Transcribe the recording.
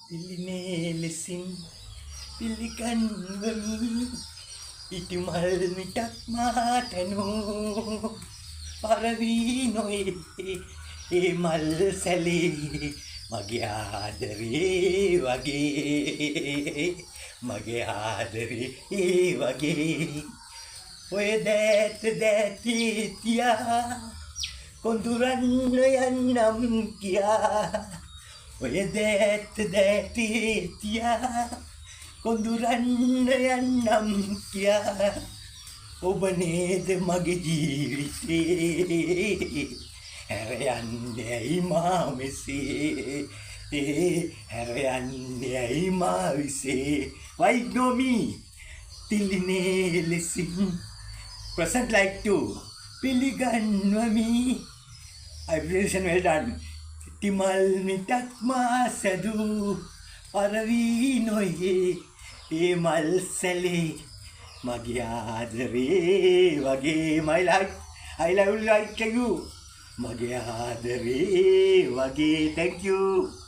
දිලිනේ ලෙසින් පිළිගන්වමි ඉටිමල් මිටක් මාතනෝ පරවී නොයේ ඒ මල් සැලේ මගේ ආදරේ වගේ මගේ ආදරේ වගේ ඔය දැත දැති තියා කොඳුරන්න යන්නම් කියා ඔය දැත දැති තියා කොඳුරන්න යන්නම් කියා ඔබ නේද මගේ ජීවිතේ හැර යන්නේ ඇයි මා මෙසේ හැර යන්නේ ඇයි මා විසේ why ignore me තිලිනේ ලෙසින් present like to පිළිගන්වමි abbreviation well done තිමල් මිටක් මා සැදු පරවී නොයේ ඒ මල් සැලේ මගේ ආදරේ වගේ my life I love you like you මගේ ආදරේ වගේ thank you